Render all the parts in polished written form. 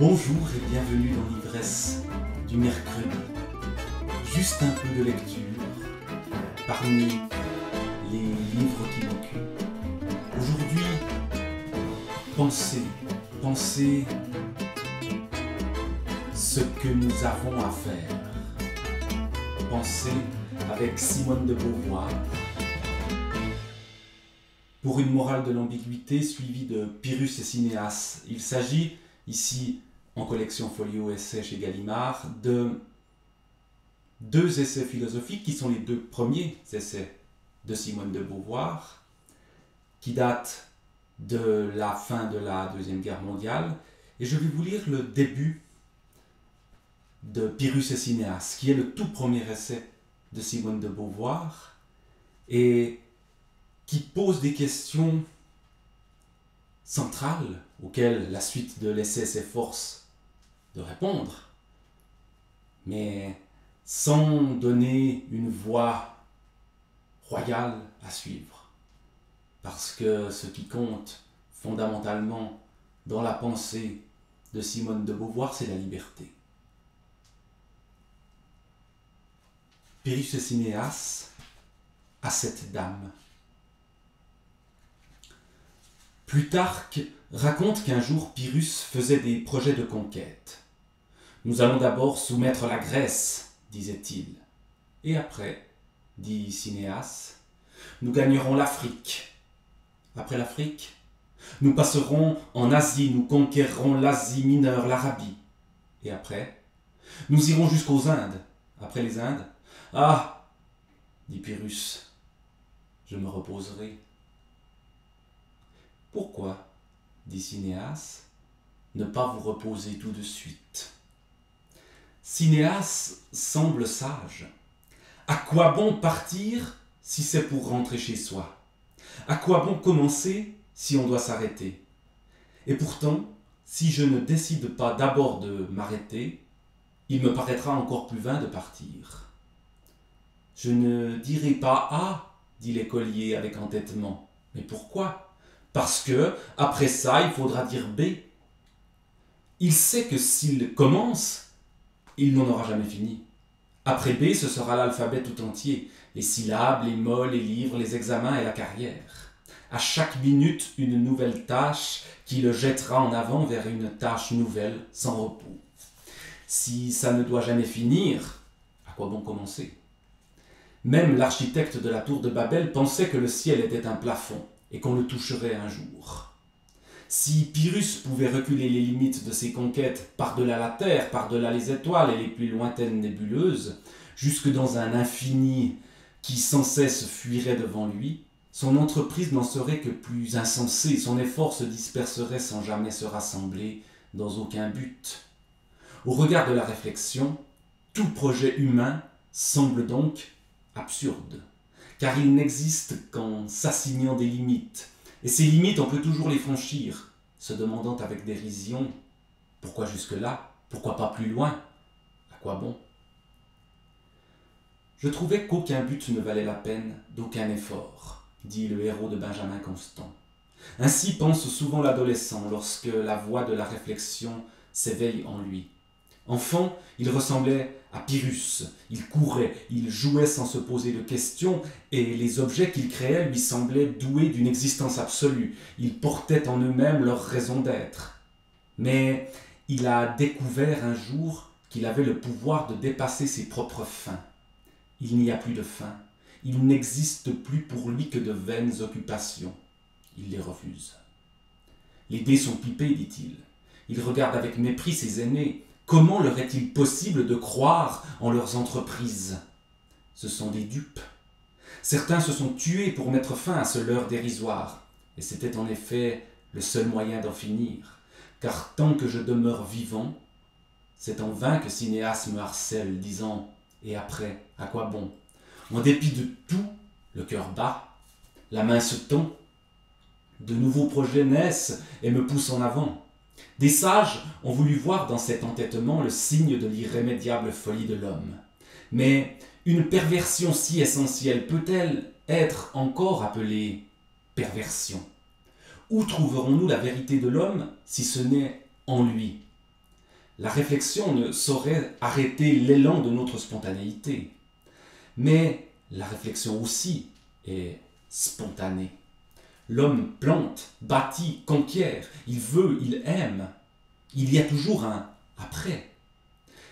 Bonjour et bienvenue dans l'ivresse du mercredi. Juste un peu de lecture parmi les livres qui m'occupent. Aujourd'hui, pensez ce que nous avons à faire. Pensez avec Simone de Beauvoir. Pour une morale de l'ambiguïté suivie de Pyrrhus et Cinéas. Il s'agit ici, en collection Folio Essai chez Gallimard, de deux essais philosophiques qui sont les deux premiers essais de Simone de Beauvoir, qui datent de la fin de la Deuxième Guerre mondiale. Et je vais vous lire le début de Pyrrhus et Cinéas, qui est le tout premier essai de Simone de Beauvoir, et qui pose des questions centrales auxquelles la suite de l'essai s'efforce de répondre, mais sans donner une voie royale à suivre. Parce que ce qui compte fondamentalement dans la pensée de Simone de Beauvoir, c'est la liberté. Pyrrhus et Cinéas à cette dame. Plutarque raconte qu'un jour Pyrrhus faisait des projets de conquête. « Nous allons d'abord soumettre la Grèce, disait-il. Et après, dit Cinéas, nous gagnerons l'Afrique. Après l'Afrique, nous passerons en Asie, nous conquérerons l'Asie mineure, l'Arabie. Et après, nous irons jusqu'aux Indes. Après les Indes, ah, dit Pyrrhus, je me reposerai. Pourquoi, dit Cinéas, ne pas vous reposer tout de suite? Cinéas semble sage. À quoi bon partir si c'est pour rentrer chez soi? À quoi bon commencer si on doit s'arrêter? Et pourtant, si je ne décide pas d'abord de m'arrêter, il me paraîtra encore plus vain de partir. Je ne dirai pas A, dit l'écolier avec entêtement. Mais pourquoi? Parce que, après ça, il faudra dire B. Il sait que s'il commence, il n'en aura jamais fini. Après B, ce sera l'alphabet tout entier. Les syllabes, les mots, les livres, les examens et la carrière. À chaque minute, une nouvelle tâche qui le jettera en avant vers une tâche nouvelle, sans repos. Si ça ne doit jamais finir, à quoi bon commencer? Même l'architecte de la tour de Babel pensait que le ciel était un plafond et qu'on le toucherait un jour. Si Pyrrhus pouvait reculer les limites de ses conquêtes par-delà la terre, par-delà les étoiles et les plus lointaines nébuleuses, jusque dans un infini qui sans cesse fuirait devant lui, son entreprise n'en serait que plus insensée, son effort se disperserait sans jamais se rassembler dans aucun but. Au regard de la réflexion, tout projet humain semble donc absurde, car il n'existe qu'en s'assignant des limites, et ces limites on peut toujours les franchir, se demandant avec dérision « Pourquoi jusque-là? Pourquoi pas plus loin? À quoi bon ?» Je trouvais qu'aucun but ne valait la peine d'aucun effort, dit le héros de Benjamin Constant. Ainsi pense souvent l'adolescent lorsque la voix de la réflexion s'éveille en lui. Enfant, il ressemblait à Pyrrhus, il courait, il jouait sans se poser de questions, et les objets qu'il créait lui semblaient doués d'une existence absolue, ils portaient en eux-mêmes leur raison d'être. Mais il a découvert un jour qu'il avait le pouvoir de dépasser ses propres fins. Il n'y a plus de fins, il n'existe plus pour lui que de vaines occupations. Il les refuse. Les dés sont pipés, dit-il. Il regarde avec mépris ses aînés. Comment leur est-il possible de croire en leurs entreprises? Ce sont des dupes. Certains se sont tués pour mettre fin à ce leurre dérisoire, et c'était en effet le seul moyen d'en finir, car tant que je demeure vivant, c'est en vain que Cinéas me harcèle, disant « Et après, à quoi bon ?» En dépit de tout, le cœur bat, la main se tend, de nouveaux projets naissent et me poussent en avant. Des sages ont voulu voir dans cet entêtement le signe de l'irrémédiable folie de l'homme. Mais une perversion si essentielle peut-elle être encore appelée perversion? Où trouverons-nous la vérité de l'homme si ce n'est en lui? la réflexion ne saurait arrêter l'élan de notre spontanéité. Mais la réflexion aussi est spontanée. L'homme plante, bâtit, conquiert, il veut, il aime. Il y a toujours un après.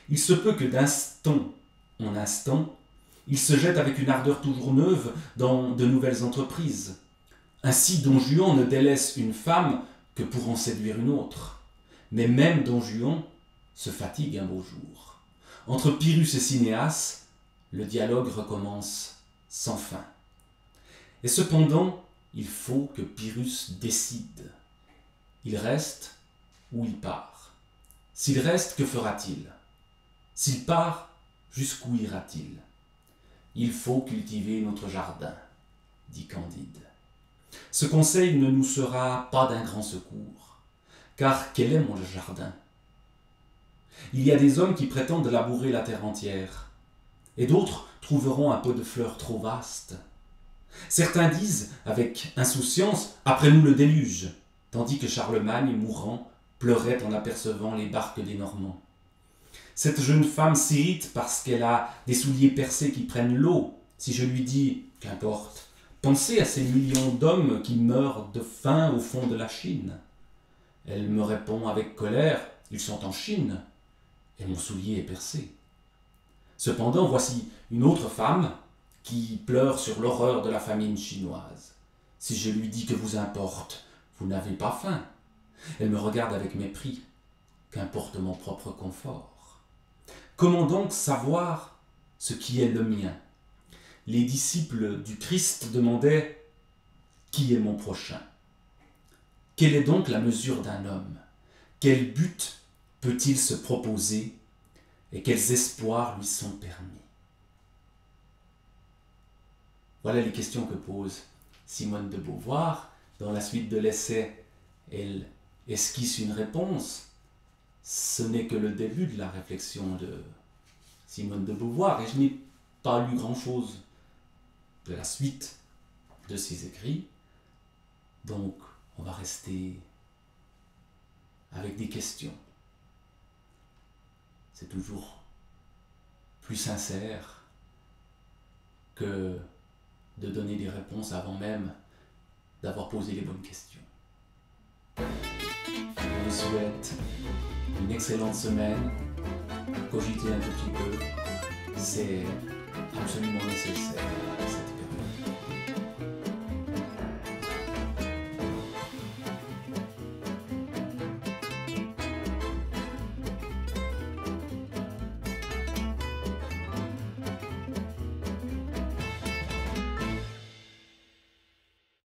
Il se peut que d'instant en instant, il se jette avec une ardeur toujours neuve dans de nouvelles entreprises. Ainsi, Don Juan ne délaisse une femme que pour en séduire une autre. Mais même Don Juan se fatigue un beau jour. Entre Pyrrhus et Cinéas, le dialogue recommence sans fin. Et cependant, il faut que Pyrrhus décide. Il reste ou il part. S'il reste, que fera-t-il? S'il part, jusqu'où ira-t-il? Il faut cultiver notre jardin, dit Candide. Ce conseil ne nous sera pas d'un grand secours, car quel est mon jardin? Il y a des hommes qui prétendent labourer la terre entière, et d'autres trouveront un pot de fleurs trop vaste. Certains disent, avec insouciance, « Après nous le déluge », tandis que Charlemagne, mourant, pleurait en apercevant les barques des Normands. Cette jeune femme s'irrite parce qu'elle a des souliers percés qui prennent l'eau. Si je lui dis, qu'importe, pensez à ces millions d'hommes qui meurent de faim au fond de la Chine. Elle me répond avec colère, ils sont en Chine, et mon soulier est percé. Cependant, voici une autre femme qui pleure sur l'horreur de la famine chinoise. Si je lui dis que vous importe, vous n'avez pas faim. Elle me regarde avec mépris. Qu'importe mon propre confort. Comment donc savoir ce qui est le mien? Les disciples du Christ demandaient « Qui est mon prochain ?» Quelle est donc la mesure d'un homme? Quel but peut-il se proposer et quels espoirs lui sont permis? Voilà les questions que pose Simone de Beauvoir. Dans la suite de l'essai, elle esquisse une réponse. Ce n'est que le début de la réflexion de Simone de Beauvoir, et je n'ai pas lu grand-chose de la suite de ses écrits. Donc, on va rester avec des questions. C'est toujours plus sincère que de donner des réponses avant même d'avoir posé les bonnes questions. Je vous souhaite une excellente semaine. Cogitez un tout petit peu, c'est absolument nécessaire.